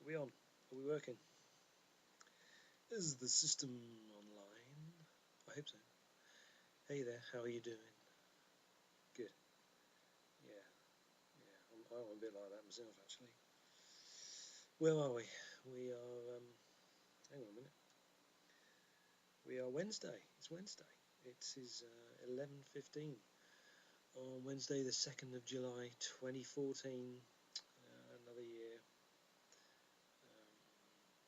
we on? Are we working? Is the system online? I hope so. Hey there, how are you doing? Good. Yeah, I'm a bit like that myself, actually. Where are we? We are, hang on a minute. We are Wednesday. It's Wednesday. It is 11:15 on Wednesday, the 2nd of July, 2014. Another year.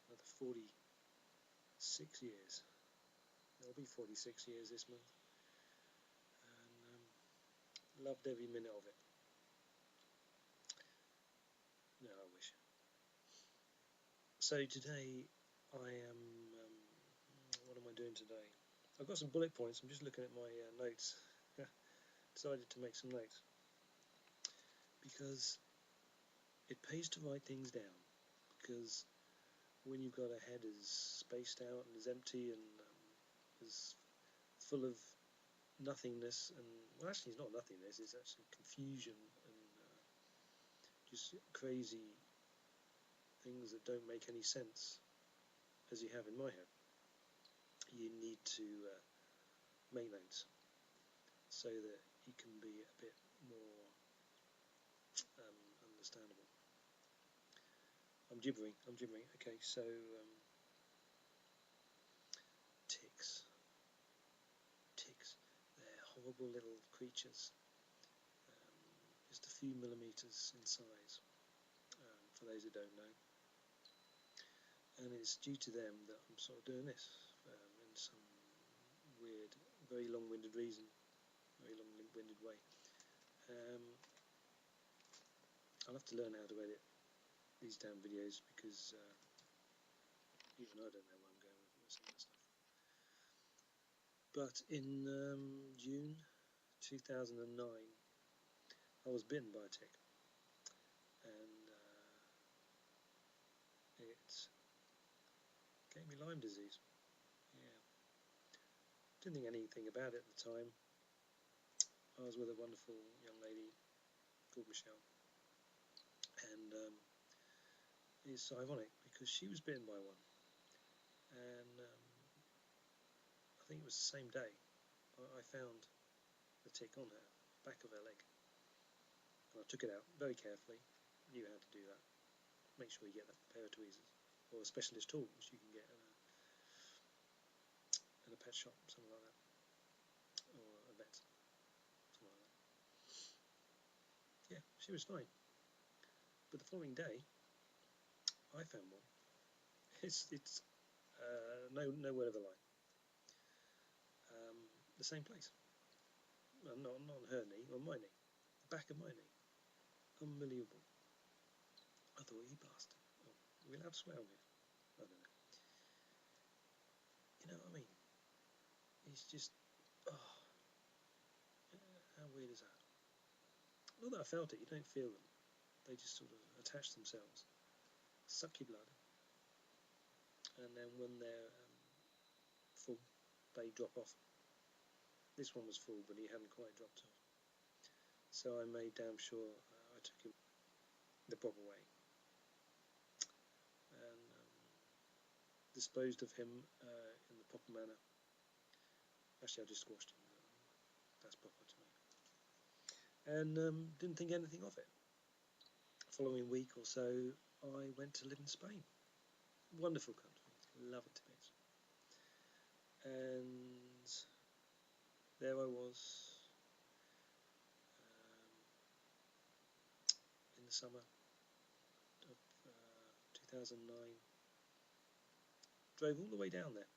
Another 46 years. It'll be 46 years this month. And loved every minute of it. No, I wish. So today I am, what am I doing today? I've got some bullet points. I'm just looking at my notes. Decided to make some notes because it pays to write things down, because when you've got a head as spaced out and as empty and as full of nothingness, and well, actually it's not nothingness, it's actually confusion and just crazy things that don't make any sense, as you have in my head, you need to make notes so that you can be a bit more understandable. I'm gibbering. Okay, so ticks. They're horrible little creatures, just a few millimeters in size, for those who don't know. And it's due to them that I'm sort of doing this, in some weird, very long-winded reason, very long-winded way. I'll have to learn how to edit these damn videos, because even I don't know where I'm going with some of this stuff. But in June 2009, I was bitten by a tick, and it gave me Lyme disease. Yeah, didn't think anything about it at the time. I was with a wonderful young lady called Michelle, and it's ironic because she was bitten by one, and I think it was the same day I found the tick on her back of her leg, and I took it out very carefully. Knew how to do that. Make sure you get a pair of tweezers or a specialist tool, which you can get in a pet shop, something like that, or a vet, something like that. Yeah, she was fine. But the following day, I found one. It's no word of a lie. The same place. Well, not on her knee, on my knee, the back of my knee. Unbelievable. I thought, you bastard. Oh, are we allowed to swear on here? I don't know. You know what I mean? It's just, oh, how weird is that? Not that I felt it. You don't feel them. They just sort of attach themselves, suck your blood, and then when they're full, they drop off. This one was full, but he hadn't quite dropped off. So I made damn sure I took him the proper way, and disposed of him in the proper manner. Actually, I just squashed him. That's proper to me. And didn't think anything of it. The following week or so, I went to live in Spain. Wonderful country. Love it to bits. And there I was in the summer of 2009. Drove all the way down there,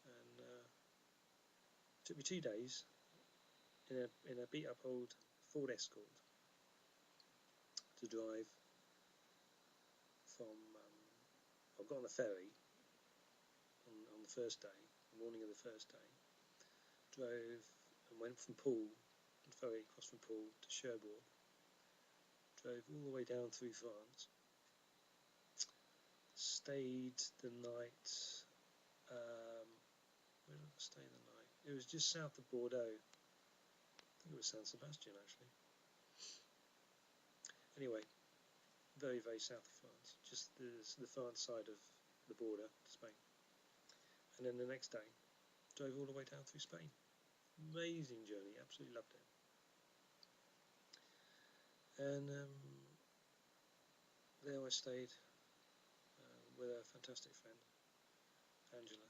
and it took me 2 days in a beat up old Ford Escort to drive from. I got on the ferry on the first day, the morning of the first day. Drove and went from Poole, the ferry across from Poole to Cherbourg. Drove all the way down through France. Stayed the night. Where did I stay the night? It was just south of Bordeaux. I think it was San Sebastian, actually. Anyway, very, very south of France, just the France side of the border to Spain. And then the next day, drove all the way down through Spain. Amazing journey, absolutely loved it. And there I stayed with a fantastic friend, Angela,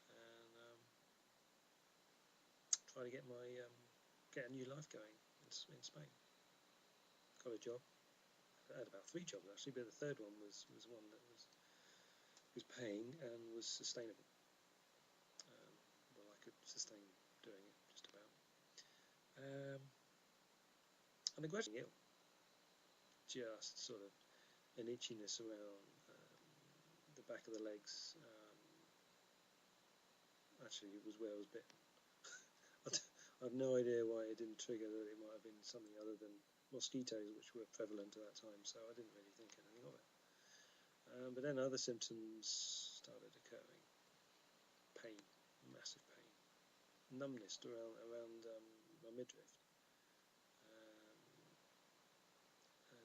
and try to get get a new life going in Spain. Got a job. I had about 3 jobs actually, but the third one was one that was paying and was sustainable. Well, I could sustain doing it just about. And I gradually ill, just sort of an itchiness around the back of the legs. Actually, it was where I was bitten. I have no idea why it didn't trigger that. It might have been something other than mosquitoes, which were prevalent at that time, so I didn't really think anything of it. But then other symptoms started occurring. Pain, massive pain, numbness around my midriff,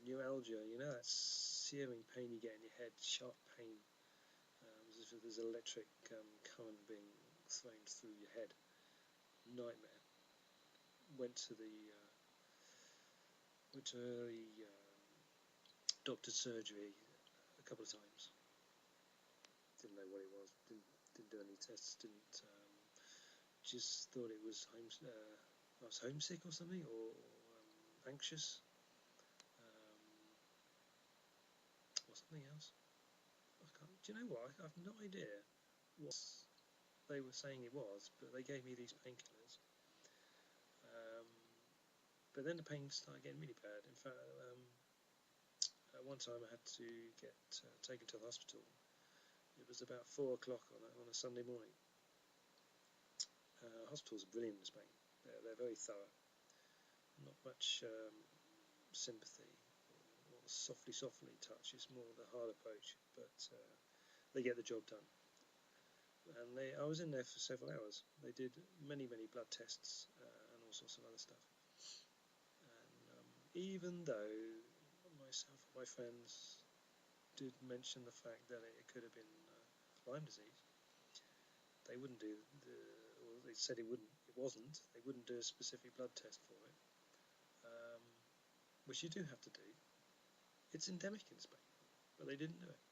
neuralgia. You know that searing pain you get in your head, sharp pain, as if there's electric current being thrown through your head. Nightmare. Went to the doctor's surgery a couple of times. Didn't know what it was. Didn't do any tests. Didn't. Just thought it was I was homesick or something, or anxious, or something else. Do you know what? I have no idea what they were saying it was, but they gave me these painkillers. But then the pain started getting really bad. In fact, at one time I had to get taken to the hospital. It was about 4 o'clock on a Sunday morning. Hospitals are brilliant in Spain. They're very thorough. Not much sympathy or softly touch. It's more the hard approach, but they get the job done. And I was in there for several hours. They did many blood tests and all sorts of other stuff. And even though myself and my friends did mention the fact that it could have been Lyme disease, they wouldn't do or they said it wasn't. They wouldn't do a specific blood test for it, which you do have to do. It's endemic in Spain, but they didn't do it.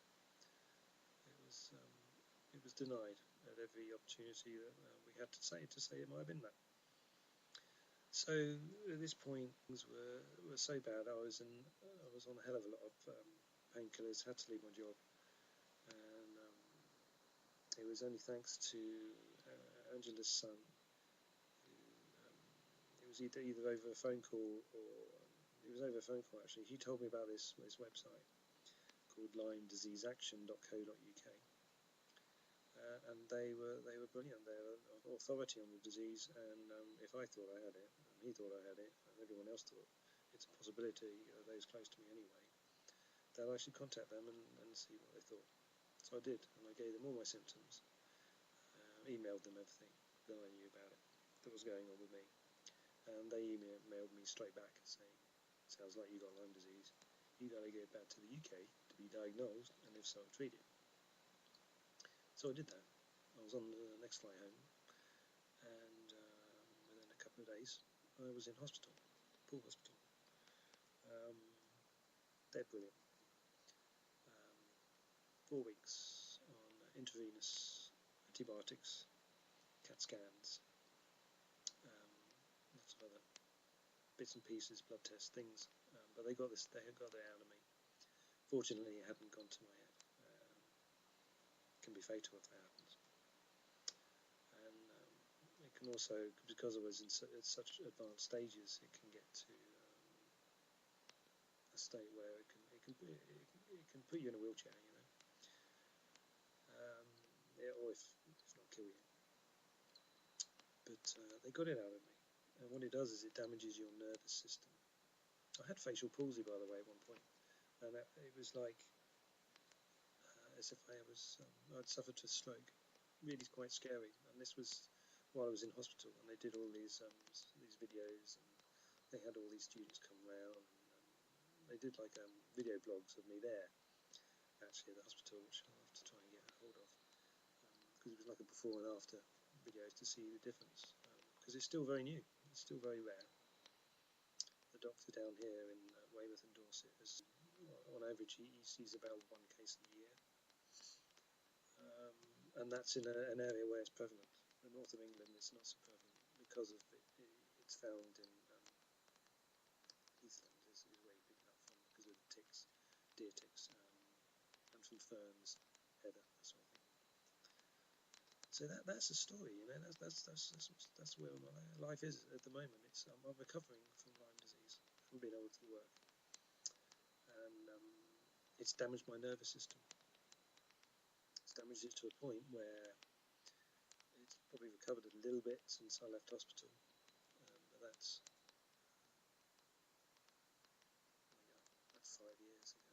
It was denied at every opportunity that we had to say it might have been that. So at this point, things were so bad. I was on a hell of a lot of painkillers. Had to leave my job, and it was only thanks to Angela's son. It was either over a phone call or it was over a phone call actually. He told me about this website called LymeDiseaseAction.co.uk. And they were brilliant. They're authority on the disease, and if I thought I had it, and he thought I had it, and everyone else thought it's a possibility, those close to me anyway, that I should contact them and see what they thought. So I did, and I gave them all my symptoms, emailed them everything that I knew about it, that was going on with me, and they emailed me straight back saying, sounds like you got Lyme disease, you got to go back to the UK to be diagnosed, and if so, treated. So I did that. I was on the next flight home, and within a couple of days, I was in hospital, Poole Hospital. They're brilliant. 4 weeks on intravenous antibiotics, CAT scans, lots of other bits and pieces, blood tests, things. But they got it out of me. Fortunately, it hadn't gone to my head. It can be fatal if that happens. And it can also, because I was in such advanced stages, it can get to a state where it can put you in a wheelchair, or if not kill you. But they got it out of me, and what it does is it damages your nervous system. I had facial palsy, by the way, at one point, and it was like as if I'd suffered a stroke. Really quite scary. And this was while I was in hospital, and they did all these videos, and they had all these students come round and they did like video blogs of me there, actually, at the hospital, which I'll have to try and get a hold of, because it was like a before and after videos to see the difference, because it's still very new, it's still very rare. The doctor down here in Weymouth and Dorset is, on average, he sees about 1 case a year, and that's in an area where it's prevalent. The north of England it's not so prevalent because of it's found in heathland is where you pick it up from because of the ticks, deer ticks, and from ferns, heather, that sort of thing. So that's the story, you know. That's where my life is at the moment. It's I'm recovering from Lyme disease, from being able to work, and it's damaged my nervous system. It's damaged it to a point where it's probably recovered a little bit since I left hospital, but that's 5 years ago.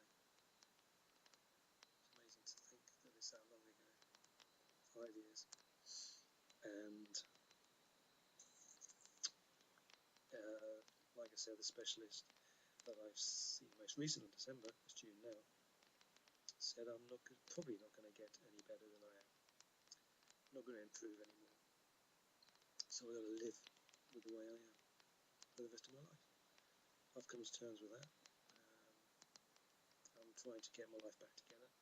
It's amazing to think that it's that long ago. 5 years, and like I said, the specialist that I've seen most recent in December, it's June now, said I'm probably not going to get any better than I am. I'm not going to improve anymore. So I've got to live with the way I am for the rest of my life. I've come to terms with that. I'm trying to get my life back together.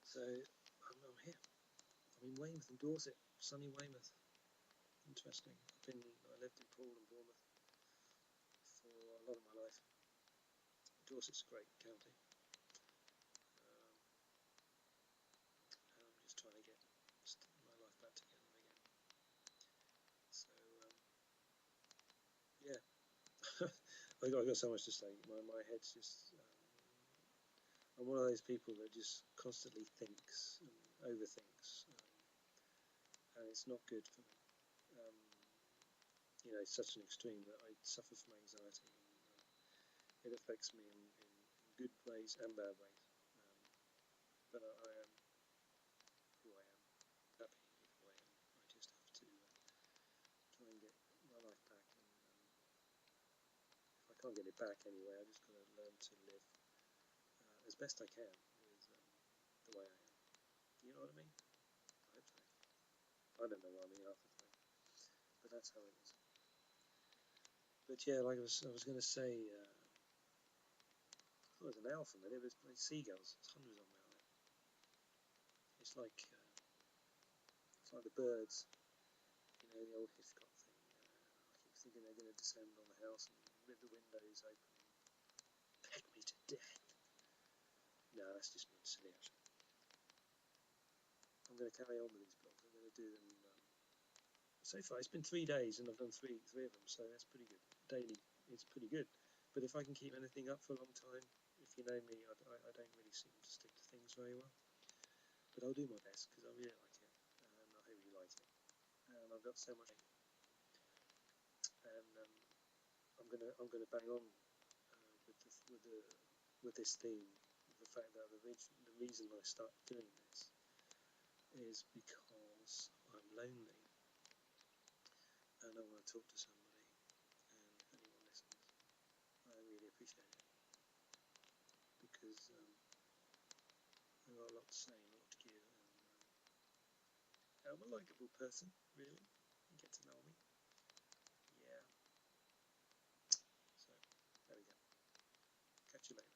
So I'm here. I'm in Weymouth and Dorset, sunny Weymouth. Interesting. I lived in Poole and Bournemouth for a lot of my life. Dorset's a great county. And I'm just trying to get my life back together again. So yeah, I got so much to say. My head's just. I'm one of those people that just constantly thinks and overthinks, and it's not good for me. You know, it's such an extreme that I suffer from anxiety, and it affects me in good ways and bad ways. But I am who I am, happy with who I am. I just have to try and get my life back, and if I can't get it back anyway, I just got to learn to live as best I can with the way I am. You know what I mean? I hope so. I don't know what I mean half the time, but that's how it is. But yeah, like I was going to say, I thought it was an owl for a minute. It was like seagulls. There's hundreds of them out there. It's like the birds, you know, the old Hitchcock thing. I keep thinking they're going to descend on the house and rip the windows open and peck me to death. No, that's just being silly, actually. I'm going to carry on with these blogs. I'm going to do them. So far, it's been 3 days, and I've done three of them, so that's pretty good. Daily, it's pretty good. But if I can keep anything up for a long time, if you know me, I don't really seem to stick to things very well. But I'll do my best because I really like it, and I hope you like it. And I've got so much, and I'm gonna bang on with this theme. The fact that the reason I start doing this is because I'm lonely and I want to talk to somebody, and if anyone listens, I really appreciate it, because I've got a lot to say and a lot to give, and I'm a likeable person, really. You get to know me. Yeah. So, there we go. Catch you later.